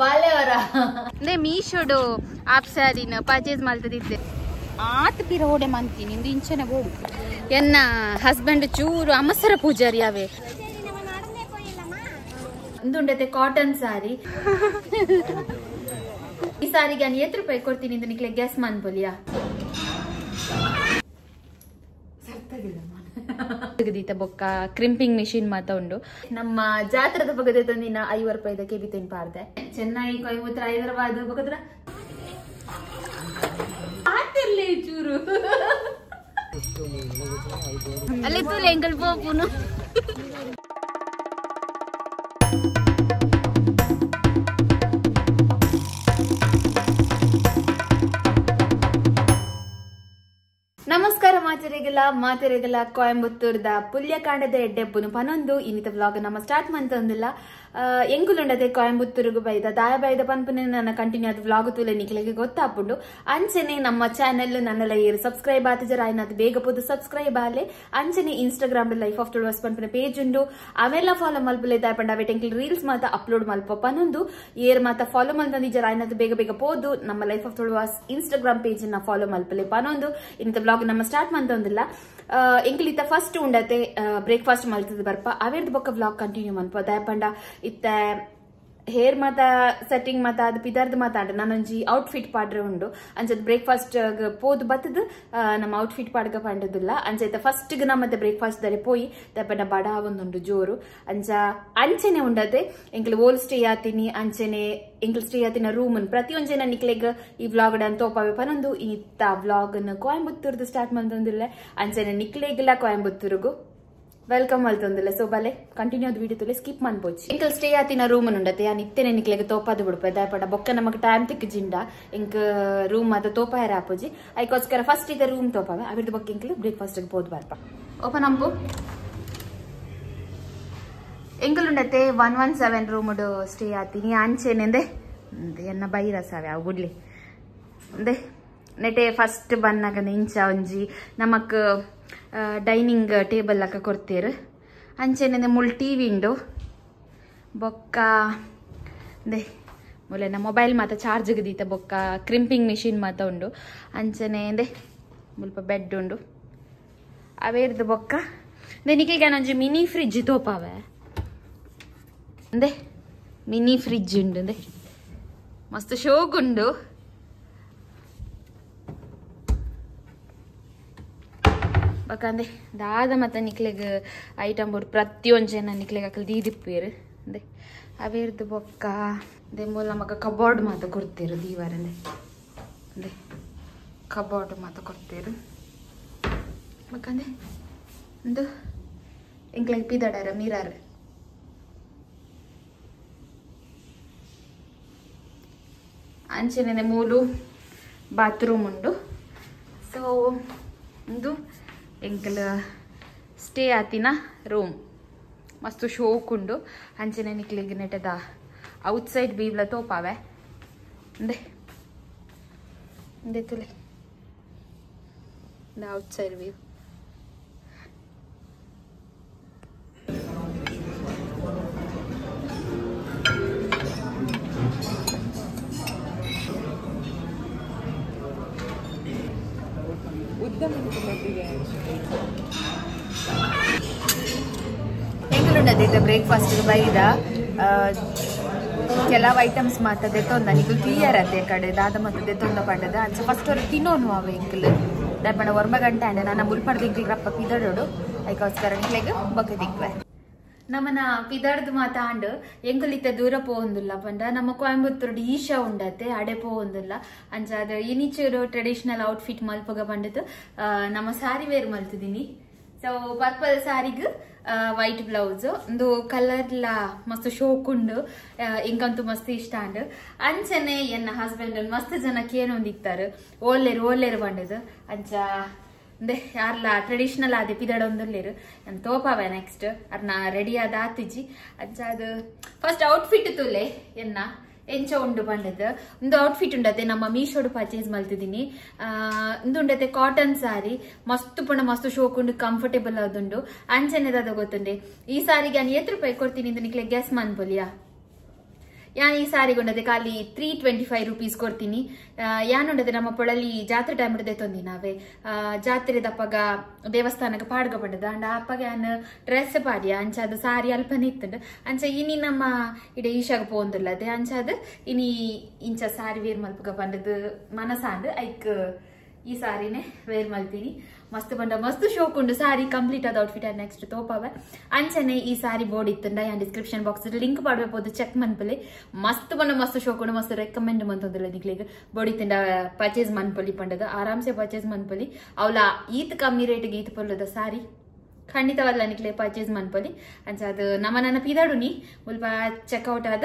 ಬಾಳೆವರ ಮೀಶೋಡು app ಸ್ಯಾರಿನ purchase ಮಾಡ್ತದಿದ್ದೆ ಆತ ಪಿರ ಓಡೆ ಮಂತೀನಿ ಇಂದು ಇಂಚನೆ ಬೋಡು ಎನ್ನ ಹಸ್ಬೆಂಡ್ ಚೂರು ಅಮಸರ ಪೂಜಾರಿ ಅವೇ ಇಂದುಂಡತೆ ಕಾಟನ್ ಸಾರಿ ಈ ಸಾರಿಗೆ ನಾನು 7 ರೂಪಾಯಿ ಕೊಡ್ತೀನಿ ಇಂದು ನಿಕ್ಲೆ ಗ್ಯಾಸ್ ಮಾಡ್ಬೋಲಿಯಾ ಬೊಕ್ಕ ಕ್ರಿಂಪಿಂಗ್ ಮಿಷಿನ್ ಮಾತ ಉಂಡು ನಮ್ಮ ಜಾತ್ರದ ಬಗದೆ ತಂದಿನ 50 ರೂಪಾಯಿದ ಕೆಬಿ ತಿನ್ಪಾರ್ದೆ ಚೆನ್ನೈ ಕೊಯಮತ್ತೂರು ಹೈದರಾಬಾದ್ ಬಗದ್ರ ಆತಿರ್ಲಿ ಚೂರು ಅಲ್ಲಿ ತೂಲೆ ಎಂಕಲ್ ಪೋಪುನು ನಮಸ್ಕಾರ ಮಾತೆರೆಗಲ ಕೊಯಂಬತ್ತೂರ್ದ ಪುಲ್ಯಕಾಂಡದ ಎಡ್ಡೆಪ್ಪುನು ಪನೊಂದು ಇನ್ನಿತ ವ್ಲಾಗ್ ನಮ್ಮ ಸ್ಟಾರ್ಟ್ ಮಂತೊಂದಿಲ್ಲ ಎಂಗುಲುಂಡದೆ ಕೊಯಂಬತ್ತೂರುಗು ಬೈದ ದಾಯ ಬೈದ ಪನ್ಪುನೆ ನನ್ನ ಕಂಟಿನ್ಯೂ ಆದ ವ್ಲಾಗ್ ತೂಲೆ ನಿಕ್ಲೆಗೆ ಗೊತ್ತಾಪುಂಡು ಅಂಚನೆ ನಮ್ಮ ಚಾನೆಲ್ ನನ್ನಲ ಏರು ಸಬ್ಸ್ಕ್ರೈಬ್ ಆತಿಜರ ಆಯ್ನದು ಬೇಗ ಪೋದು ಸಬ್ಸ್ಕ್ರೈಬ್ ಆಲೆ ಅಂಚನೆ ಇನ್ಸ್ಟಾಗ್ರಾಮ್ ಲೈಫ್ ಆಫ್ ಟುಡರ್ಸ್ ಪನ್ಪುನೆ ಪೇಜ್ ಉಂಡು ಅವೆಲ್ಲ ಫಾಲೋ ಮಲ್ಪುಲೆ ದಾಯಪಂಡ ಅವೆಟೆಂಕ್ಲಿ ರೀಲ್ಸ್ ಮಾತ ಅಪ್ಲೋಡ್ ಮಲ್ಪ ಪನೊಂದು ಏರ್ ಮಾತ ಫಾಲೋ ಮಲ್ತಂದಿಜರ ಆಯ್ನದು ಬೇಗ ಬೇಗ ಪೋದು ನಮ್ಮ ಲೈಫ್ ಆಫ್ ಟುಡರ್ಸ್ ಇನ್ಸ್ಟಾಗ್ರಾಮ್ ಪೇಜ್ ನ ಫಾಲೋ ಮಲ್ಪಲೆ ಪನೊಂದು ಇನ್ನಿತ ವ್ಲಾಗ್ ನಮ್ಮ ಸ್ಟಾರ್ಟ್ ಮಂತೊಂದಿಲ್ಲ ಎಂಕ್ಲಿತ ಫಸ್ಟ್ ಉಂಡತೆ ಬ್ರೇಕ್ಫಾಸ್ಟ್ ಮಲ್ತದ ಬರ್ಪ ಅವೇರ್ದ ಬೊಕ್ಕ ವ್ಲಾಗ್ ಕಂಟಿನ್ಯೂ ಮನ್ಪ ದಾಯಪಂಡ ಇತ್ತ ಹೇರ್ ಮಾತ ಸೆಟ್ಟಿಂಗ್ ಮಾತ ಅದು ಪಿದಾರ್ದ ಮಾತಾಡ ನಾನೊಂಜಿ ಔಟ್ಫಿಟ್ ಪಾಡ್ರೆ ಉಂಡು ಅಂಚದ ಬ್ರೇಕ್ಫಾಸ್ಟ್ ಪೋದು ಬತ್ತದ ನಮ್ಮ ಔಟ್ಫಿಟ್ ಪಾಡ್ಗ ಪಂಡದಿಲ್ಲ ಅಂಚ ಫಸ್ಟ್ ನಮ್ಮತ್ತೆ ಬ್ರೇಕ್ಫಾಸ್ಟ್ ದರೆ ಪೋಯಿ ದಾಯಪಂಡ ಬಡ ಒಂದುಂಡು ಜೋರು ಅಂಚೆನೆ ಉಂಡತೆ ಎಂಕ್ಲು ಓಲ್ ಸ್ಟೇ ಆತೀನಿ ಅಂಚೆನೆ ಎಂಕ್ಲು ಸ್ಟೇ ಆತಿನ ರೂಮ್ ಪ್ರತಿಯೊಂಜೆನ ನಿಕ್ಲೆಗ್ ಈ ವ್ಲಾಗ್ ಡನ್ ತೋಪಾವೆ ಪನೊಂದು ಇತ್ತ ವ್ಲಾಗ್ ಕೊಯಂಬತ್ತೂರ್ದು ಸ್ಟಾರ್ಟ್ ಮಂತೊಂದಿಲ್ಲ ಅಂಚೆನೆ ನಿಕ್ಲೆಗಿಲ್ಲ ಕೊಯಂಬತ್ತೂರುಗು ವೆಲ್ಕಮ್ ಅಲ್ತೊಂದಿಲ್ಲ ಸೊ ಬಲೆ ಕಂಟಿನ್ಯೂ ಆದ ವಿಡಿಯೋ ತುಲೆ ಸ್ಕಿಪ್ ಮಾಡ್ಬೋದು ಎಂಕಲ್ ಸ್ಟೇ ಆತಿನ ರೂಮ್ ಉಂಡತೆ ಆ ನಿತ್ತೆನೆ ನಿಕ್ಲೆಗೆ ತೋಪಾದು ಬಿಡ್ಪೆ ದಾಯಪಡ ಬೊಕ್ಕ ನಮಕ್ ಟೈಮ್ ತಿಕ್ಕ ಜಿಂಡ ಎಂಕ್ ರೂಮ್ ಅದ ತೋಪಾಯರ ಆಪೋಜಿ ಅದಕ್ಕೋಸ್ಕರ ಫಸ್ಟ್ ಇದೆ ರೂಮ್ ತೋಪಾವೆ ಅವಿರ್ದ ಬೊಕ್ಕ ಎಂಕ್ಲು ಬ್ರೇಕ್ಫಾಸ್ಟ್ ಪೋದು ಬರ್ಪ ಓಪನ್ ಅಂಪು ಎಂಕಲ್ ಉಂಡತೆ 117 ರೂಮ್ ಸ್ಟೇ ಆತೀನಿ ಅಂಚೆನೆಂದೆ ಎನ್ನ ಬೈರ ಸಾವೆ ಅವು ಗುಡ್ಲಿ ಅಂದೆ ನೆಟೆ ಫಸ್ಟ್ ಬನ್ನಾಗ ಇಂಚ ಒಂಜಿ ನಮಕ್ ಡೈನಿಂಗ್ ಟೇಬಲ್ ಲಕ್ಕ ಕೊಡ್ತೀರು ಅಂಚೆನೆ ಮುಲ್ ಟಿವಿ ಉಂಡು ಬೊಕ್ಕ ದೇ ಮುಲೆನ ಮೊಬೈಲ್ ಮಾತ ಚಾರ್ಜ್ಗೆ ದೀತ ಬೊಕ್ಕ ಕ್ರಿಂಪಿಂಗ್ ಮಿಷಿನ್ ಮಾತ ಉಂಡು ಅಂಚನೆ ದೇ ಮುಲ್ಪ ಬೆಡ್ ಉಂಡು ಅವೇರ್ದು ಬೊಕ್ಕ ನಿನಗೆ ಒಂಜಿ ಮಿನಿ ಫ್ರಿಜ್ ತೋಪಾವೆ ಅಂದೆ ಮಿನಿ ಫ್ರಿಜ್ ಉಂಡು ಅಂದೆ ಮಸ್ತ್ ಶೋಗುಂಡು ಬಕಂದೆ ದಾದ ಮತ್ತ ನಿಕ್ಲೆಗ್ ಐಟಮ್ ಬೋರ್ಡ್ ಪ್ರತಿಯೊಂಜನ ನಿಕ್ಲೆಗ್ ಅಕಲ್ ದೀದಿಪ್ಪೇರು ಅಂದೆ ಅವೇರ್ದು ಬೊಕ್ಕ ದೆ ಮೂಲ ನಮಗ ಕಬೋರ್ಡ್ ಮಾತ ಕೊಡ್ತೇರು ದೀವಾರಂದೆ ಅಂದೆ ಕಬೋರ್ಡ್ ಮಾತ ಕೊಡ್ತೇರು ಬಕಂದೆ ಒಂದು ಎಂಕ್ಲೆಗ್ ಪಿದಡಾರ ಮಿರರ್ ಅಂಚೆನೆ ಮೂಲು ಬಾತ್ರೂಮ್ ಉಂಡು ಸೊ ಒಂದು ಎಂಕಲ್ ಸ್ಟೇ ಆತಿನ ರೂಮ್ ಮಸ್ತ್ ಶೋಕುಂಡು ಅಂಚನೆ ನಿಕ್ಲಿಗೆ ನೆಟದ ಔಟ್ಸೈಡ್ ಬೀವ್ಲ ತೋಪಾವೆ ಅಂದೆ ಅಂದೆ ತುಲೆ ಔಟ್ಸೈಡ್ ವ್ಯೂ ಎಂಕುಲುಂಡದೆ ಬ್ರೇಕ್ಫಾಸ್ಟ್ ಬೈದ ಕೆಲವು ಐಟಮ್ಸ್ ಮಾತ ದೆತ್ತೊಂದ ನಿಕುಲು ಕ್ಲಿಯರ್ ಅತ್ತೆ ಕಡೆ ದಾದ ಮತ್ತು ದೆತ್ತೊಂದ ಪಂಡದ ಅಂಚ ಫಸ್ಟ್ ಅವ್ರು ತಿನ್ನೋನು ಅವ ಎಂಕಲ್ ದಪ್ಪಣ 1 ಗಂಟೆ ಅಂಡೆ ನಾನು ಮುಲ್ಪಡ್ದು ಎಂಕಲ್ ರಪ್ಪ ಪಿದಡೋಡು ಅದಕ್ಕೋಸ್ಕರ ಎಂಕ್ಲೆಗ್ ಬೊಕ್ಕ ದಿಕ್ವೆ ನಮ್ಮನ ಪಿದಾರ್ದು ಮಾತಾಂಡ್ ಎಂಕುಲಿತ್ತ ದೂರ ಪೋಹೊಂದುಲ್ಲ ಪಂಡ ನಮ್ಮ ಕೊಯಂಬತ್ತೂರು ಈಶಾ ಉಂಡತೆ ಅಡೆ ಪೋಹೊಂದುಲ್ಲ ಅಂಚ ಅದು ಇನಿಚೂರು ಟ್ರೆಡಿಷನಲ್ ಔಟ್ಫಿಟ್ ಮಲ್ಪಗ ಪಂಡದು ನಮ್ಮ ಸಾರಿ ವೇರ್ ಮಲ್ತಿದೀನಿ ಸೊ ಪರ್ಪಲ್ ಸಾರಿಗ್ ವೈಟ್ ಬ್ಲೌಸ್ ಒಂದು ಕಲರ್ಲ ಮಸ್ತ್ ಶೋಕುಂಡು ಇಂಕಂತೂ ಮಸ್ತ್ ಇಷ್ಟ ಅಂಡ್ ಅಂಚನೆ ಎನ್ನ ಹಸ್ಬೆಂಡ್ ಮಸ್ತ್ ಜನ ಕೇನೊಂದಿತ್ತಾರೆ ಓಲ್ಲೇರು ಪಂಡದು ಅಂಚ ಅಂದೆ ಯಾರ್ಲ ಟ್ರೆಡಿಷನಲ್ ಆದ ಪಿದಡೊಂದುಲ್ಲೇರು ನಾನು ತೋಪಾವೆ ನೆಕ್ಸ್ಟ್ ಅರ್ನ ರೆಡಿ ಆದ ಆತಿಜಿ ಅಂಚ ಅದು ಫಸ್ಟ್ ಔಟ್ಫಿಟ್ ತುಲೆ ಎನ್ನ ಎಂಚ ಉಂಡು ಪಂಡದು ಒಂದು ಔಟ್ಫಿಟ್ ಉಂಡತೆ ನಮ್ಮ ಮೀಶೋಡು ಪರ್ಚೇಸ್ ಮಲ್ತಿದ್ದೀನಿ ಒಂದು ಉಂಡತೆ ಕಾಟನ್ ಸಾರಿ ಮಸ್ತ್ ಪುಣ ಮಸ್ತ್ ಶೋಕುಂಡು ಕಂಫರ್ಟೇಬಲ್ ಆದುಂಡು ಅಂಚನೆದ ಗೊತ್ತುಂಡೆ ಈ ಸಾರಿಗೆ ನಾನು 7 ರೂಪಾಯಿ ಕೊಡ್ತೀನಿ ಅಂತ ನಿಕ್ಲೆ ಗ್ಯಾಸ್ ಮನ್ಬೋಲಿಯಾ ಯಾನ್ ಈ ಸಾರಿ ಗೊಂಡದೆ ಖಾಲಿ 325 ರೂಪೀಸ್ ಕೊಡ್ತೀನಿ. ಯಾನ್ ಉಂಡದೆ ನಮ್ಮ ಪೊಳಲಿ ಜಾತ್ರೆ ಟೈಮ್ ಹಿಡ್ದೆ ತೊಂದಿ ನಾವೇ ಜಾತ್ರೆ ದಪ್ಪಗ ದೇವಸ್ಥಾನಕ್ಕೆ ಪಾಡ್ಗ ಪಂಡದ ಅಂಡ ಅಪ್ಪಗ ಯಾನ್ ಡ್ರೆಸ್ ಪಾಡ್ಯ ಅಂಚಾದ ಸಾರಿ ಅಲ್ಪನೆ ಇತ್ತಂಡ ಅಂಚ ಇನಿ ನಮ್ಮ ಇಡೆ ಈಶಾಗ ಪೋಂದಿಲ್ಲದೆ ಅಂಚಾದ ಇನಿ ಇಂಚ ಸಾರಿ ವೇರ್ ಮಲ್ಪಗ ಪಂಡದ ಮನಸಾಂಡ್ ಐಕ್ ಈ ಸಾರಿನೇ ವೇರ್ ಮಲ್ತೀನಿ. ಮಸ್ತ್ ಬಂಡ ಮಸ್ತ್ ಶೋಕ್ ಉಂಡು ಸಾರಿ ಕಂಪ್ಲೀಟ್ ಆದ ಔಟ್ಫಿಟ್ ನೆಕ್ಸ್ಟ್ ತೋಪವೆ ಅಂಚನೆ ಈ ಸಾರಿ ಬೋರ್ಡ್ ಇತ್ತಂಡ ಯಾನ್ ಡಿಸ್ಕ್ರಿಪ್ಷನ್ ಬಾಕ್ಸ್ ಲಿಂಕ್ ಪಾಡ್ಬೋದು ಚೆಕ್ ಮನ್ಪಲಿ. ಮಸ್ತ್ ಬಂಡ ಮಸ್ತ್ ಶೋಕ್ ಉಂಡು ಮಸ್ತ್ ರೆಕಮೆಂಡ್ ಮಂತಂದಿಲ್ಲ ನಿಕ್ಲಿಗೆ ಬೋರ್ಡ್ ಇತ್ತಂಡ ಪರ್ಚೇಸ್ ಮನ್ಪಲಿ ಪಂಡದ ಆರಾಮ್ಸೆ ಪರ್ಚೇಸ್ ಮನ್ಪಲಿ ಅವಳ ಈತ್ ಕಮ್ಮಿ ರೇಟ್ಗೆ ಈತ್ ಪೊಲ್ಲದ ಸಾರಿ ಖಂಡಿತವಲ್ಲ ನಿಕ್ಲೆ ಪರ್ಚೇಸ್ ಮನ್ಪಲಿ ಅಂಚ ಅದು ನನ್ನ ಪಿದಾಡುನಿ ಸ್ವಲ್ಪ ಚೆಕ್ಔಟ್ ಆದ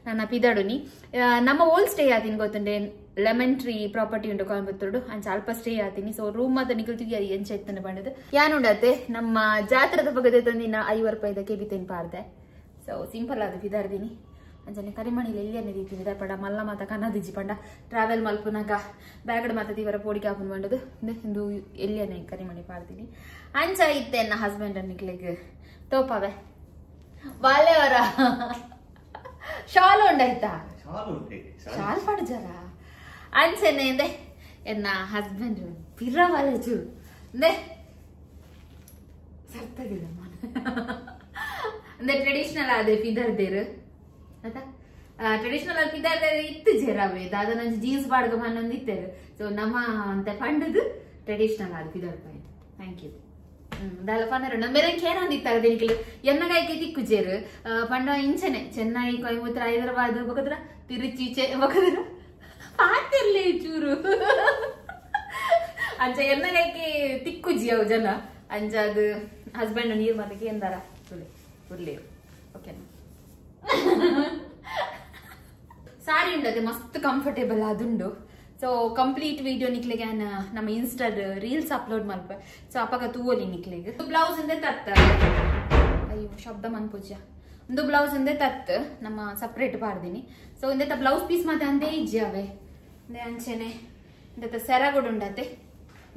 ನನ್ನ ಪಿದಾಡುನಿ. ನಮ್ಮ ಓಲ್ ಸ್ಟೇ ಆತೀನಿ ಗೊತ್ತುಂಡೆ ಲೆಮನ್ ಟ್ರೀ ಪ್ರಾಪರ್ಟಿ ಉಂಟು ಕೊಯಂಬತ್ತೂರು ಅಂಚ ಅಲ್ಪ ಸ್ಟೇ ಆತೀನಿ. ಸೊ ರೂಮ್ ಅದ ನಿಗಲ್ತಿಗೆ ಎಂಚ ಇತ್ತನೆ ಬಂಡದು ಯಾನುಂಡತೆ ನಮ್ಮ ಜಾತ್ರದ ಬಗ್ಗೆ ತಂದಿನ 50 ರೂಪಾಯಿದ ಕೆಬಿತೇನು ಪಾರ್ದೆ. ಸೊ ಸಿಂಪಲ್ ಆದ ಪಿದಾರ್ದಿನಿ ಅಂಚನೆ ಕರಿಮಣಿಲಿ ಎಲ್ಲಿಯನ್ನೇ ರೀತಿ ಪಂಡ ಮಲ್ಲ ಮಾತ ಕನ್ನದಿಜ್ಜಿ ಪಂಡ ಟ್ರಾವೆಲ್ ಮಲ್ಪುನಾಗ ಬ್ಯಾಗಡ್ ಮಾತ ಇವರ ಪೋಡಿಗೆ ಹಾಕೊಂಡು ಬಂಡದು ಇಂದು ಎಲ್ಲಿಯನ್ನೇ ಕರಿಮಣಿ ಪಾಡ್ತೀನಿ. ಅಂಚ ಇತ್ತೆ ನನ್ನ ಹಸ್ಬೆಂಡ್ ನಿಕ್ಲಿಗೆ ತೋಪವೆ ಬಾಲೆಯವರ ಶಾಲ್ ಉಂಡಾಯ್ತಾ ಶಾಲ್ ಪಡ್ಜಾರ ಅಂಚನೆ ಅಂದೆ ಎನ್ನ ಹಸ್ಬೆಂಡ್ ಪಿರವಲೆಜು ಅಂದೆ ಸರ್ತಗಿಲ್ಲ ಅಂದ್ರೆ ಟ್ರೆಡಿಷನಲ್ ಆದ್ರೆ ಪಿದರ್ದೇರು ಆಯ್ತಾ ಟ್ರೆಡಿಷನಲ್ ಆಗಿ ಪಿದರ್ದೇರು ಇತ್ತು ಜೇರವೆ ದಾದ ನಂಜಿ ಜೀನ್ಸ್ ಬಾಡ್ಗ ಮನ್ನೊಂದು ಇತ್ತೇರು. ಸೊ ನಮ್ಮ ಅಂತ ಪಂಡದು ಟ್ರೆಡಿಷನಲ್ ಆದ ಪಿದರ್ ಪಾಯಿಂಟ್. Thank you. ದಾಲ ಪನ್ನರ ಮೇರೆ ಕೇನಂದಿತ್ತಾರೆ ದಿನಕಲು ಎನ್ನಗಾಯ್ಕೆ ತಿಕ್ಕುಜೇರು ಪಂಡ ಇಂಚನೆ ಚೆನ್ನೈ ಕೊಯಂಬತ್ತೂರು ಹೈದರಾಬಾದ್ ಬಕದ್ರ ತಿರುಚಿ ಬಕದ್ರ ಪಾತಿರ್ಲಿ ಚೂರು ಅಂಚ ಎನ್ನಗಾಯ್ಕೆ ತಿಕ್ಕುಜಿ ಅವು ಜನ ಅಂಚ ಅದು ಹಸ್ಬೆಂಡ್ ನೀರ್ ಮದಕ್ಕೆ ಎಂದಾರ ಉರ್ಲಿ ಓಕೆನಾ. ಸಾರಿ ಉಂಡದೆ ಮಸ್ತ್ ಕಂಫರ್ಟೇಬಲ್ ಅದುಂಡು. ಸೊ ಕಂಪ್ಲೀಟ್ ವಿಡಿಯೋ ನಿಕ್ಲಿಗೆ ನಮ್ಮ ಇನ್ಸ್ಟಾದ ರೀಲ್ಸ್ ಅಪ್ಲೋಡ್ ಮಲ್ಪ. ಸೊ ಅಪ್ಪಗ ತೂವಲಿ ನಿಕ್ಲಿಗೆ ಬ್ಲೌಸ್ ಇಂದೆ ತತ್ತ ಅಯ್ಯೋ ಶಬ್ದ ಮನ್ಪೂಜ ಒಂದು ಬ್ಲೌಸ್ ಇಂದೆ ತತ್ ನಮ್ಮ ಸಪ್ರೇಟ್ ಪಾಡ್ದೀನಿ. ಸೊ ಇಂದ ಬ್ಲೌಸ್ ಪೀಸ್ ಮತ್ತೆ ಅಂದೇ ಇಜ್ಜಿ ಅವೇ ಅಂಚೆನೆ ಇಂದ ಸೆರಗುಡು ಉಂಡತೆ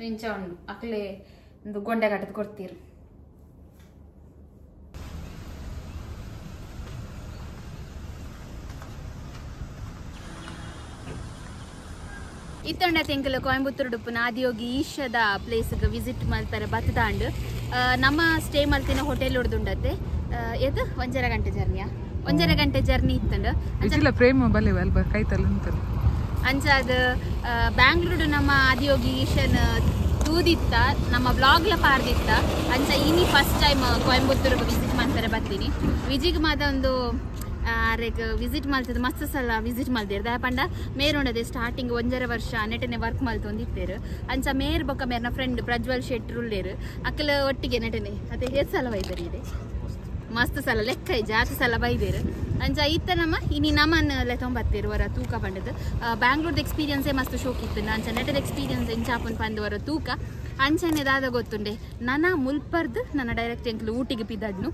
ಇಂಚ ಉಂಡು ಅಕ್ಲೆ ಒಂದು ಗೊಂಡೆ ಕಟ್ಟದ್ ಕೊಡ್ತೀರು. ಇತ್ತಂಡ ತೆಂಕಲು ಕೊಯಂಬತ್ತೂರು ಡುಪ್ಪುನ ಆದಿಯೋಗಿ ಈಶದ ಪ್ಲೇಸ್ಗೆ ವಿಸಿಟ್ ಮಾಡ್ತಾರೆ ಬತ್ತದಾಂಡ್ ನಮ್ಮ ಸ್ಟೇ ಮಲ್ತಿನ ಹೋಟೆಲ್ ಉಡ್ದುಂಡತ್ತೆ ಎದು 1.5 ಗಂಟೆ ಜರ್ನಿಯಾ 1.5 ಗಂಟೆ ಜರ್ನಿ ಇತ್ತಂಡ ಅಂಚ ಅದು ಬ್ಯಾಂಗ್ಳೂರು ನಮ್ಮ ಆದಿಯೋಗಿ ಈಶನ್ ತೂದಿತ್ತ ನಮ್ಮ ಬ್ಲಾಗ್ಲ ಪಾರ್ದಿತ್ತ ಅಂಚ ಇನಿ ಫಸ್ಟ್ ಟೈಮ್ ಕೊಯಂಬತ್ತೂರಿಗೆ ವಿಸಿಟ್ ಮಾಡ್ತಾರೆ ಬರ್ತೀನಿ. ವಿಜಿಗ್ ಮಾದ ಒಂದು ವಿಸಿಟ್ ಮಾಡ್ತಿದ್ದು ಮಸ್ತ್ ಸಲ ವಿಸಿಟ್ ಮಾಡ್ತೀರಿ ದಯ ಪಂಡ ಮೇರುಂಡದೆ ಸ್ಟಾರ್ಟಿಂಗ್ 1.5 ವರ್ಷ ನೆಟನೆ ವರ್ಕ್ ಮಲ್ತೊಂದಿತ್ತೇರು ಅಂಚ ಮೇರ್ ಬೊಕ್ಕ ಮೇರ್ನ ಫ್ರೆಂಡ್ ಪ್ರಜ್ವಲ್ ಶೆಟ್ರು ಉಳ್ಳೇರು ಅಕ್ಕಲ ಒಟ್ಟಿಗೆ ನೆಟನೆ ಅದೇ ಹೇರ್ ಸಲ ಬೈದರಿ ಇದೆ ಮಸ್ತ್ ಸಲ ಲೆಕ್ಕ ಜಾಸ್ತಿ ಸಲ ಬೈದೇರು ಅಂಚ ಇತ್ತ ನಮ್ಮ ಇನಿ ನಮ್ಮನ್ನ ತೊಂಬತ್ತೇರು ವರ ತೂಕ ಪಂಡದು ಬ್ಯಾಂಗ್ಳೂರ್ದ ಎಕ್ಸ್ಪೀರಿಯನ್ಸೇ ಮಸ್ತ್ ಶೋಕ್ ಇತ್ತು ಅಂಚ ನೆಟದ ಎಕ್ಸ್ಪೀರಿಯನ್ಸ್ ಎಂಚಾಪನ್ ಪಂದು ವರ ತೂಕ ಅಂಚನೆ ದಾದ ಗೊತ್ತುಂಡೆ ನನ್ನ ಮುಲ್ಪರ್ದು ನನ್ನ ಡೈರೆಕ್ಟ್ ಎಂಕ್ಲು ಊಟಿಗೆ ಪಿದಡ್ನು.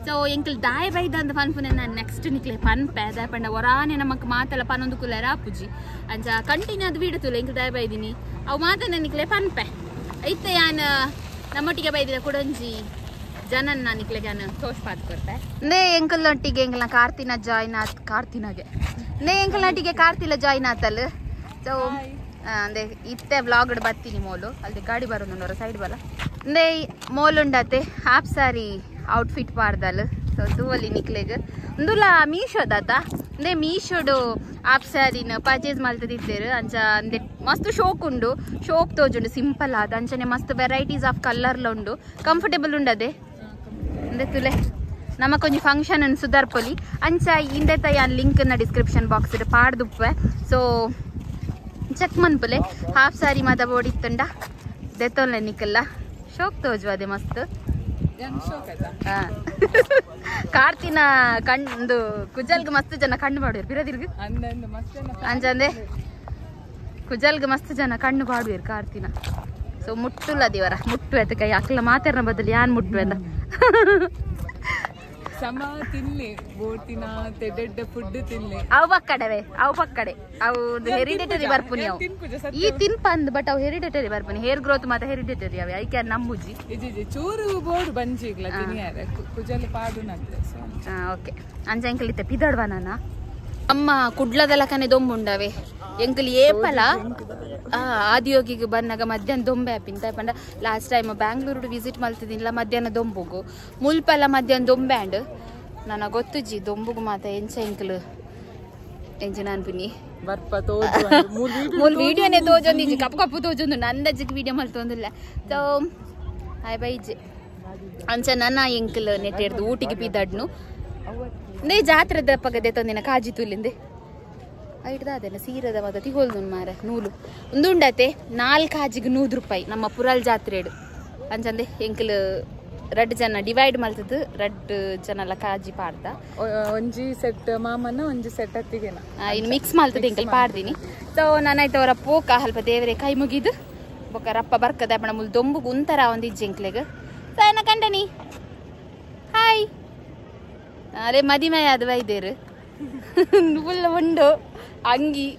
ಸೊ ಎಂಕ್ಲು ದಾಯ ಬೈದ ಅಂತ ಪನ್ಪುನೆ ನಾನು ನೆಕ್ಸ್ಟ್ ನಿಕ್ಲೆ ಪನ್ಪೆ ದಾಯ ಪಂಡ ಹೊರಾನೆ ನಮಕ್ ಮಾತಲ್ಲ ಪನ್ನೊಂದು ಕುಲರ ಆಪುಜಿ ಅಂಚ ಕಂಟಿನ್ಯೂ ಅದು ಬಿಡುತ್ತಲ್ಲ ಎಂಕ್ಲು ದಾಯ ಬೈದಿನಿ ಅವು ಮಾತನ್ನ ನಿಕ್ಲೆ ಪನ್ಪೆ ಐತ ಯಾನ್ ನಮ್ಮೊಟ್ಟಿಗೆ ಬೈದಿರ ಕೊಡೊಂಜಿ ಜನನ್ನ ನಿಕ್ಲೆ ಯಾನ್ ತೋಷ್ ಪಾತ್ ಕೊಡ್ತೆ ನೇ ಎಂಕಲ್ನೊಟ್ಟಿಗೆ ಎಂಕಲ್ನ ಕಾರ್ತಿನ ಜಾಯ್ನ್ ಆತ್ ಕಾರ್ತಿನಾಗೆ ನೇ ಎಂಕಲ್ನೊಟ್ಟಿಗೆ ಕಾರ್ತಿಲ ಜಾಯ್ನ್ ಆತಲ್. ಸೊ ಅಂದೆ ಇತ್ತೆ ವ್ಲಾಗ್ ಬರ್ತೀನಿ ಮೋಲು ಅಲ್ಲಿ ಗಾಡಿ ಬರೋದು ಸೈಡ್ ಬಲ ಅಂದೆ ಮೋಲುಂಡತೆ ಹಾಫ್ ಸಾರಿ ಔಟ್ಫಿಟ್ ಪಾರ್ದಲ್. ಸೊ ತೂವಲ್ಲಿ ನಿಕ್ಲೆಗ್ ಒಂದುಲ ಮೀಶೋದಾತ ಅಂದೆ ಮೀಶೋಡು ಹಾಫ್ ಸ್ಯಾರಿನ ಪರ್ಚೇಸ್ ಮಲ್ತದಿತ್ತೇರು ಅಂಚ ಅಂದೆ ಮಸ್ತ್ ಶೋಕ್ ಉಂಡು ಶೋಕ್ ತೋಜುಂಡು ಸಿಂಪಲ್ ಆದ ಅಂಚನೆ ಮಸ್ತ್ ವೆರೈಟೀಸ್ ಆಫ್ ಕಲರ್ಲ ಉಂಡು ಕಂಫರ್ಟೇಬಲ್ ಉಂಡದೆ ಅಂದೆ ತುಲೆ ನಮಕ್ ಒಂಜಿ ಫಂಕ್ಷನ್ ಅನ್ನು ಸುಧಾರ್ಪೊಲಿ ಅಂಚ ಇಂದೆ ಯಾನ್ ಲಿಂಕ್ ನ ಡಿಸ್ಕ್ರಿಪ್ಷನ್ ಬಾಕ್ಸ್ ಪಾಡ್ದುಪ್ಪೆ. ಸೊ ಚೆಕ್ ಮನ್ಪುಲೆ ಹಾಫ್ ಸಾರಿ ಮಾತ ಬೋಡಿತ್ತಂಡ ದೆತ್ತೊಲ್ಲೆ ನಿಕ್ಕಲ್ಲ ಶೋಕ್ ತೋಜು ಅದೇ ಮಸ್ತ್ ಕಾರ್ತಿನ ಕಂಡು ಕುಜಲ್ಗೆ ಮಸ್ತ್ ಜನ ಕಣ್ಣು ಬಾಡುವರು ಬಿರದಿರ್ಗ ಅಂಚಂದೆ ಕುಜಲ್ಗೆ ಮಸ್ತ್ ಜನ ಕಣ್ಣು ಬಾಡುವರು ಕಾರ್ತಿನ. ಸೊ ಮುಟ್ಟುಲ್ಲ ದೇವರ ಮುಟ್ಟು ಎತ್ತ ಕೈ ಅಕ್ಲ ಮಾತಾಡ್ನ ಬದಲು ಯಾನ್ ಮುಟ್ಟು ಅಂದ ಸಮ ತಿನ್ಲಿ ಬೋಟಿನ ತೆಡ್ಡ ಫುಡ್ ತಿನ್ಲಿ ಅವು ಪಕ್ಕಡೆ ಅವು ಹೆರಿಡಿಟರಿ ಬರ್ಪುನಿ ಅವು ಈ ತಿನ್ಪಂದ್ ಬಟ್ ಅವು ಹೆರಿಡಿಟರಿ ಬರ್ಪುನಿ ಹೇರ್ ಗ್ರೋತ್ ಮತ್ತೆ ಹೆರಿಡಿಟರಿ ಅವೆ ಐಕೆ ನಂಬುಜಿ ಇಜಿ ಚೂರು ಬೋರ್ಡ್ ಬಂಜಿಗ್ಲ ತಿನಿಯಾರೆ ಕುಜಲ್ ಪಾಡು ನಗ್ಲೆ ಓಕೆ ಅಂಜ ಎಂಕಲಿತ್ತೆ ಪಿದಡ್ವ ನಾನ ಅಮ್ಮ ಕುಡ್ಲದಲಕನೆ ದೊಂಬುಂಡವೆ ಎಂಕಲ್ ಏಪಲ ಆದಿಯೋಗಿಗೆ ಬಂದಾಗ ಮಧ್ಯಾಹ್ನ ದೊಂಬೆ ಆಪಿಂತ ಪಂಡ ಲಾಸ್ಟ್ ಟೈಮ್ ಬ್ಯಾಂಗ್ಳೂರು ವಿಸಿಟ್ ಮಲ್ತಿದ್ದಿಲ್ಲ ಮಧ್ಯಾಹ್ನ ದೊಂಬುಗು ಮುಲ್ಪಲ್ಲ ಮಧ್ಯಾಹ್ನ ದೊಂಬೆ ಅಂಡ್ ನನಗೆ ಗೊತ್ತುಜಿ ದೊಂಬುಗು ಮಾತ ಎಂಚ ಎಂಕಲ್ ಎಂಚ ಅನ್ಪಿನಿ ಮೂಲ್ ವಿಡಿಯೋನೇ ತೋಜೊಂದಿಜ್ಜಿ ಕಪ್ಪು ಕಪ್ಪು ತೋಜೊಂದು ನಂದಜ್ಜಿಗೆ ವಿಡಿಯೋ ಮಲ್ತೊಂದಿಲ್ಲ ಸೊ ಆಯ್ ಬೈಜಿ ಅಂಚ ನನ್ನ ಎಂಕಲ್ ನೆಟ್ಟಿಡ್ದು ಊಟಿಗೆ ಪಿದ್ದಾಡ್ನು ನೇ ಜಾತ್ರೆದ ಪಕ್ಕದೆ ತಂದಿನ ಕಾಜಿ ತುಲಿಂದೆ ಐಡ್ದಾದೇನ ಸೀರದ ಮದ ತಿಗೋಲ್ದು ಮಾರ ನೂಲು ಉಂದುಂಡತೆ 4 ಕಾಜಿಗೆ 100 ರೂಪಾಯಿ ನಮ್ಮ ಪುರಾಲ್ ಜಾತ್ರೆಡು ಅಂಚಂದೆ ಎಂಕಲ್ 2 ಜನ ಡಿವೈಡ್ ಮಲ್ತದ್ದು 2 ಜನ ಕಾಜಿ ಪಾಡ್ದ ಒಂಜಿ ಸೆಟ್ ಮಾಮನ ಒಂಜಿ ಸೆಟ್ ಅತ್ತಿಗೆನ ಇನ್ನು ಮಿಕ್ಸ್ ಮಲ್ತದ್ದು ಎಂಕಲ್ ಪಾಡ್ದೀನಿ ಸೊ ನಾನಾಯ್ತು ಅವರ ಪೋಕ ಸ್ವಲ್ಪ ದೇವರೇ ಕೈ ಮುಗಿದು ಬೊಕ್ಕ ರಪ್ಪ ಬರ್ಕದ ಬಣ ಮುಲ್ ದೊಂಬುಗು ಉಂತರ ಒಂದಿಜ್ಜಿ ಎಂಕ್ಲೆಗ್ ಸೈನ ಕಂಡನಿ ಹಾಯ್ ಅರೆ ಮದಿಮೆ ಆದ ವೈದ್ಯರು ಫುಲ್ ಉಂಡು ಅಂಗಿ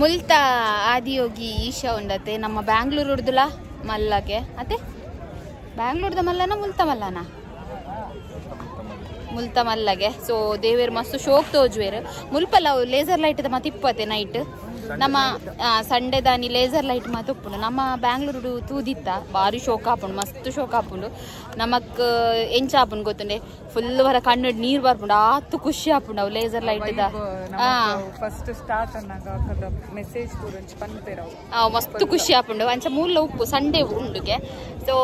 ಮುಲ್ತಾ ಆದಿಯೋಗಿ ಈಶಾ ಉಂಡತೆ ನಮ್ಮ ಬ್ಯಾಂಗ್ಳೂರು ಉಡ್ದುಲ ಮಲ್ಲಗೆ ಅತ್ತೆ ಬ್ಯಾಂಗ್ಳೂರ್ದ ಮಲ್ಲನ ಮುಲ್ತಾ ಮಲ್ಲನ ಮುಲ್ತಾ ಮಲ್ಲಗೆ ಸೊ ದೇವೇರು ಮಸ್ತ್ ಶೋಕ್ ತೋಜುವೇರು ಮುಲ್ಪಲ್ಲ ಲೇಸರ್ ಲೈಟ್ ಮತ್ತೆ ಇಪ್ಪತ್ತೆ ನೈಟ್ ನಮ್ಮ ಸಂಡೆ ದಾನಿ ಲೇಸರ್ ಲೈಟ್ ಮಾತು ಉಪ್ಪುಂಡು ನಮ್ಮ ಬ್ಯಾಂಗ್ಳೂರು ತೂದಿತ್ತ ಭಾರಿ ಶೋಕ್ ಹಾಪುಂಡು ಮಸ್ತ್ ಶೋಕ್ ಹಾಪುಂಡು ನಮಕ್ ಎಂಚ ಹಾಪುಂಡು ಗೊತ್ತುಂಡೆ ಫುಲ್ ವರ ಕಣ್ಣು ನೀರು ಬರ್ಪುಂಡು ಆತು ಖುಷಿ ಹಾಪುಂಡು ಅವು ಲೇಸರ್ ಲೈಟ್ ಫಸ್ಟ್ ಸ್ಟಾರ್ಟ್ ಅನ್ನಾಗ ಮೆಸೇಜ್ ಮಸ್ತ್ ಖುಷಿ ಹಾಪುಂಡು ಅಂಚ ಮೂಲ ಉಪ್ಪು ಸಂಡೆ ಉಂಡುಗೆ ಸೊ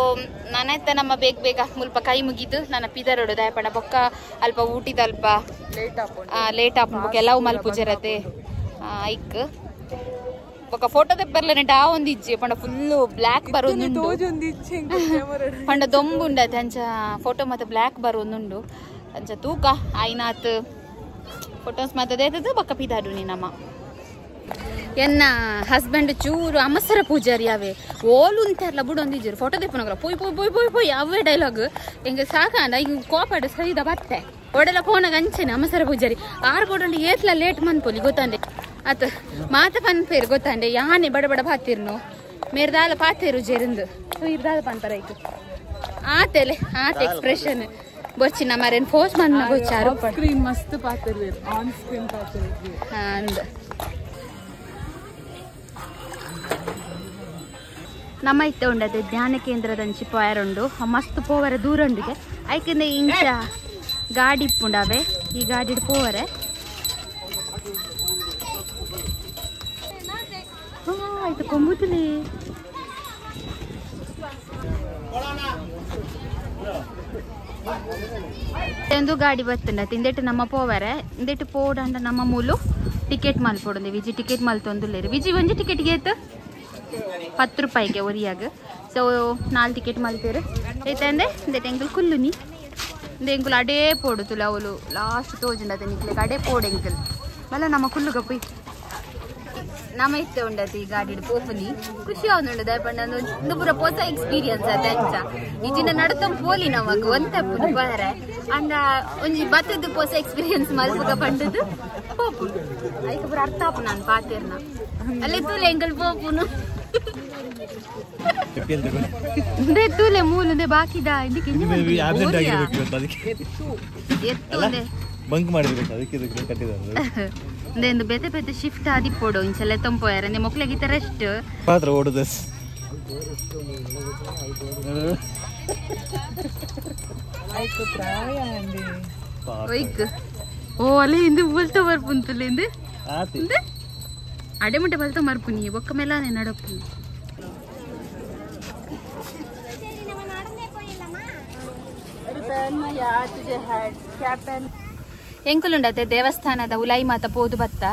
ನಾನೈತ ನಮ್ಮ ಬೇಗ ಮುಲ್ಪ ಕೈ ಮುಗಿದು ನನ್ನ ಪಿದರೋಡು ದಯಪಂಡ ಬೊಕ್ಕ ಅಲ್ಪ ಊಟಿದ ಅಲ್ಪ ಲೇಟ್ ಹಾಪುಂಡು ಕೆಲವು ಮಲ್ಪುಜರತೆ ಐಕ್ ಬೊಕ್ಕ ಫೋಟೋ ತೆಪ್ಪರ್ಲೇನೆ ಡಾ ಒಂದಿಜ್ಜಿ ಪಂಡ ಫುಲ್ಲು ಬ್ಲ್ಯಾಕ್ ಬರೋದುಂಡು ಪಂಡ ದೊಂಬುಂಡತೆ ಅಂಚ ಫೋಟೋ ಮತ್ತೆ ಬ್ಲ್ಯಾಕ್ ಬರೋದುಂಡು ಅಂಚ ತೂಕ ಆಯ್ನಾತ್ ಫೋಟೋಸ್ ಮತ್ತೆ ದೇತದು ಬೊಕ್ಕ ಪಿದಾಡು ನೀನಮ್ಮ ಎನ್ನ ಹಸ್ಬೆಂಡ್ ಚೂರು ಅಮಸರ ಪೂಜಾರಿ ಅವೇ ಓಲು ಅಂತಾರಲ್ಲ ಬಿಡು ಒಂದಿಜ್ಜರು ಫೋಟೋ ತೆಪ್ಪನಗ್ರ ಪೋಯ್ ಪೋಯ್ ಪೋಯ್ ಪೋಯ್ ಪೋಯ್ ಅವೇ ಡೈಲಾಗ್ ಹೆಂಗೆ ಸಾಕಂಡ ಹಿಂಗೆ ಕೋಪಾಡು ಸರಿದ ಬತ್ತೆ ಒಡೆಲ್ಲ ಫೋನಾಗ ಅಂಚೆನೆ ಅಮಸರ ಪೂಜಾರಿ ಆರು ಕೊಡಂಡು ಏತ್ಲ ಲೇಟ್ ಮನ್ಪೊಲಿ ಗೊತ್ತಂಡೆ ಅತ್ ಮಾತ ಪನ್ಪೇರು ಗೊತ್ತಂಡೆ ಯಾನೆ ಬಡ ಬಡ ಪಾತಿರ್ನು ಮೇರ್ದಾಲ ಪಾತೇರು ಜೇರಿಂದು ಸೊ ಇರ್ದಾಲ ಪಂತರ ಐತು ಆತೆಲೆ ಆತ ಎಕ್ಸ್ಪ್ರೆಷನ್ ಬೊಚ್ಚಿನ ಮರೇನ್ ಫೋರ್ಸ್ ಮನ್ನ ಬೊಚ್ಚಾರು ಸ್ಕ್ರೀನ್ ಮಸ್ತ್ ಪಾತಿರ್ವೇರು ಆನ್ ಸ್ಕ್ರೀನ್ ಪಾತಿರ್ವೇರು ಅಂದ ನಮ್ಮ ಇತ್ತ ಉಂಡದೆ ಧ್ಯಾನ ಕೇಂದ್ರದಂಚಿ ಪೋಯರುಂಡು ಮಸ್ತ್ ಪೋವರ ದೂರ ಉಂಡಿಗೆ ಐಕಿಂದ ಇಂಚ ಗಾಡಿ ಇಪ್ಪುಂಡವೆ ಈ ಗಾಡಿ ಪೋವರೆ ಆಯ್ತು ಕೊಂಬುತ್ತಲಿ ಒಂದು ಗಾಡಿ ಬರ್ತಂಡ ಇಂದೆಟ್ಟು ನಮ್ಮ ಪೋವರೆ ಇಂದೆಟ್ಟು ಪೋಡಂಡ ನಮ್ಮ ಮೂಲು ಟಿಕೆಟ್ ಮಲ್ಪೊಡಂದೆ ವಿಜಿ ಟಿಕೆಟ್ ಮಲ್ತೊಂದುಲ್ಲೇರು ವಿಜಿ ಒಂಜಿ ಟಿಕೆಟ್ಗೆ ಏತು 10 ರೂಪಾಯಿಗೆ ಒರಿಯಾಗ ಸೊ 4 ಟಿಕೆಟ್ ಮಲ್ತೇರು ಐತಂದೆ ಇಂದೆಟ್ಟು ಎಂಕಲ್ ಕುಲ್ಲುನಿ ಇಂದ ಎಂಕುಲು ಅಡೇ ಪೋಡು ತುಲ ಅವಳು ಲಾಸ್ಟ್ ತೋಜುಂಡತೆ ನಿಕ್ಲೆಗ್ ಅಡೇ ಪೋಡು ಎಂಕಲ್ ಮಲ್ಲ ನಮ್ಮ ಕುಲ್ಲುಗ ಪೊಯ್ ನಮ್ಮ ಇಷ್ಟ ಉಂಡತಿ ಗಾಡಿ ಪೋಪುನಿ ಖುಷಿ ಆಗುಂಡು ದಯಪಂಡ ಒಂದು ಪೂರ ಹೊಸ ಎಕ್ಸ್ಪೀರಿಯನ್ಸ್ ಅದ ಅಂಚ ಇಜಿನ ನಡತಂ ಪೋಲಿ ನಮಗ್ ಒಂತಪ್ಪುದು ಬಾರೆ ಅಂದ ಒಂಜಿ ಬತ್ತದ ಹೊಸ ಎಕ್ಸ್ಪೀರಿಯನ್ಸ್ ಮಲ್ಪುಗ ಪಂಡದು ಪೋಪುನು ಐಕ ಪೂರ ಅರ್ಥ ಆಪು ನಾನು ಪಾತೇರ್ನ ಅಲ್ಲೇ ತೂಲೆ ಎಂಕಲ್ ಪೋಪುನು ತೂಲೆ ಮೂಲು ಬಾಕಿದ ಇದಕ್ಕೆ ಎತ್ತು ಬಂಕ್ ಮಾಡಿರ್ಬೇಕು ಅದಕ್ಕೆ ಕಟ್ಟಿದ್ದಾರೆ ಬೇತೆ ಬೇತೆ ಶಿಫ್ಟ್ ಆದಿಪ್ಪೋಡು ಇಂಚೆಲ್ಲ ತಂಪೋಯಾರ ನಿಮ್ಮ ಮಕ್ಳಿಗೆ ರೆಸ್ಟ್ ಮಾತ್ರ ಓಡುದ ಓ ಅಲ್ಲೇ ಇಂದು ಬಲ್ತ ಮರ್ಪುಂತುಲಿಂದ ಅಡೆ ಮುಟ್ಟೆ ಬಲ್ತ ಮರ್ಪುನಿ ಒಕ್ಕ ಮೇಲಾನೆ ನಡಪು ಎಂಕುಲುಂಡತೆ ದೇವಸ್ಥಾನದ ಉಲೈ ಮಾತ ಪೋದು ಬತ್ತ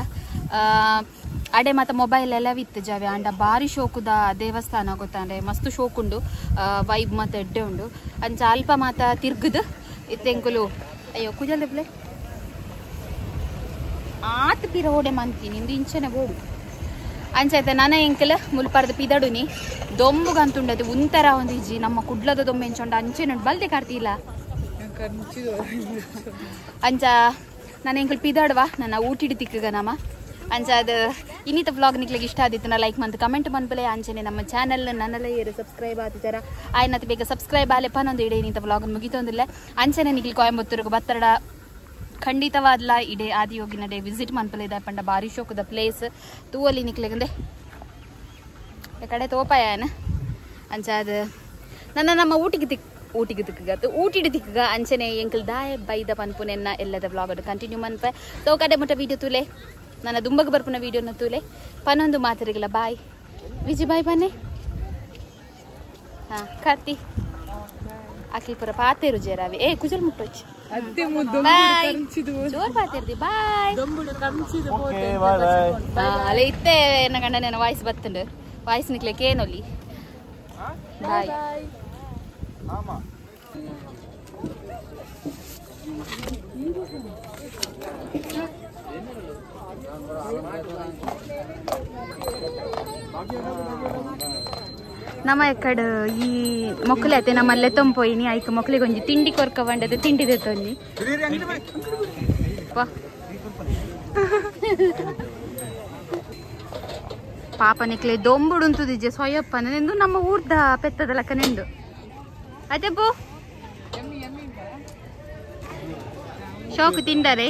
ಅಡೆ ಮಾತ ಮೊಬೈಲ್ ಎಲ್ಲ ವಿತ್ತು ಜಾವೆ ಅಂಡ ಬಾರಿ ಶೋಕುದ ದೇವಸ್ಥಾನ ಗೊತ್ತಂದ್ರೆ ಮಸ್ತ್ ಶೋಕುಂಡು ವೈಬ್ ಮಾತ ಎಡ್ಡೆ ಉಂಡು ಅಂಚ ಅಲ್ಪ ಮಾತ ತಿರ್ಗದು ಇತ್ತೆಂಕುಲು ಅಯ್ಯೋ ಕುಜಲ್ಲೆ ಆತ ಪಿರ ಓಡೆ ಮಂತೀನಿ ಇಂದು ಇಂಚನೆ ಬೋಡು ಅಂಚೈತೆ ನನ್ನ ಎಂಕಲ್ ಮುಲ್ಪರ್ದ ಪಿದಡುನಿ ದೊಂಬುಗಂತುಂಡದು ಉಂತರ ಒಂದಿಜ್ಜಿ ನಮ್ಮ ಕುಡ್ಲದ ದೊಂಬೆ ಎಂಚೊಂಡ ಅಂಚೆನುಂಡು ಬಲ್ದೆ ಕಾರ್ತಿಲ್ಲ ಅಂಚ ನನ್ನ ಎಂಕಲ್ ಪಿದಾಡುವ ನನ್ನ ಊಟಿಡು ತಿಕ್ಕಗ ನಮ್ಮ ಅಂಚಾದ ಇನ್ನಿತ ವ್ಲಾಗ್ ನಿಕ್ಲಿಗೆ ಇಷ್ಟ ಆದಿತ್ತು ನಾ ಲೈಕ್ ಮಂತ್ ಕಮೆಂಟ್ ಮನ್ಪಲೆ ಅಂಚನೆ ನಮ್ಮ ಚಾನಲ್ ನನ್ನೆಲ್ಲ ಏರು ಸಬ್ಸ್ಕ್ರೈಬ್ ಆತಿದ್ದಾರ ಆಯ್ನತ್ ಬೇಗ ಸಬ್ಸ್ಕ್ರೈಬ್ ಆಲೆ ಪನ್ನೊಂದು ಇಡೇ ಇನ್ನಿತ ವ್ಲಾಗ್ ಮುಗಿತೊಂದಿಲ್ಲ ಅಂಚನೆ ನಿಕ್ಲಿ ಕೊಯಂಬತ್ತೂರಿಗೆ ಬತ್ತಡ ಖಂಡಿತವಾದ್ಲ ಇಡೇ ಆದಿಯೋಗಿನ ಡೇ ವಿಸಿಟ್ ಮನ್ಪಲೆ ಇದೆ ಪಂಡ ಬಾರಿ ಶೋಕದ ಪ್ಲೇಸ್ ತೂವಲ್ಲಿ ನಿಕ್ಲಿಗಂದೆ ಕಡೆ ತೋಪಾಯನ ಅಂಚಾದ ನನ್ನ ನಮ್ಮ ಊಟಿಗೆ ತಿಕ್ಕಗತ್ತು ಊಟಿಡ್ ತಿಕ್ಕಗ ಅಂಚನೆ ಎಂಕಲ್ ದಾಯ ಬೈದ ಪನ್ಪುನೆನ್ನ ಎಲ್ಲದ ವ್ಲಾಗ್ ಕಂಟಿನ್ಯೂ ಮನ್ಪೆ ತೋ ಕಡೆ ಮುಟ್ಟ ವೀಡಿಯೋ ತೂಲೆ ನನ್ನ ದುಂಬಗ ಬರ್ಪುನ ವೀಡಿಯೋನ ತೂಲೆ ಪನ್ನೊಂದು ಮಾತರಿಗಲ್ಲ ಬಾಯ್ ವಿಜಿ ಬಾಯ್ ಬನ್ನಿ ಹಾ ಕಾರ್ತಿ ಅಖಿಲ್ ಪುರ ಪಾತೇರು ಜೇರಾವಿ ಏ ಕುಜಲ್ ಮುಟ್ಟೋಚ್ ಜೋರ್ ಪಾತೇರ್ದಿ ಬಾಯ್ ಅಲ್ಲ ಇತ್ತೆ ಎನ್ನ ಗಂಡ ನನ್ನ ವಾಯ್ಸ್ ಬತ್ತಂಡು ವಾಯ್ಸ್ ನಿಕ್ಲಿಕ್ಕೆ ಏನೊಲ್ಲಿ ಬಾಯ್ ನಮ್ಮ ಎಕ್ಕಡ ಈ ಮೊಕ್ಕಲೆ ಐತೆ ನಮ್ಮಲ್ಲೇ ತಂಪೋಯಿನಿ ಆಯ್ಕೆ ಮೊಕ್ಕಲಿಗೆ ಒಂಜಿ ತಿಂಡಿ ಕೊರ್ಕ ಬಂಡದ ತಿಂಡಿ ತೆತ್ತೊಂದಿ ಪಾಪ ನಿಕ್ಲೆ ದೊಂಬುಡುಂತುದಿಜ್ಜೆ ಸೊಯ್ಯಪ್ಪನ ನೆಂದು ನಮ್ಮ ಊರ್ದ ಪೆತ್ತದ ಲಕ್ಕ ನೆಂದು ಅದೇ ಬೋ ಶೋಕು ತಿಂಡರೆ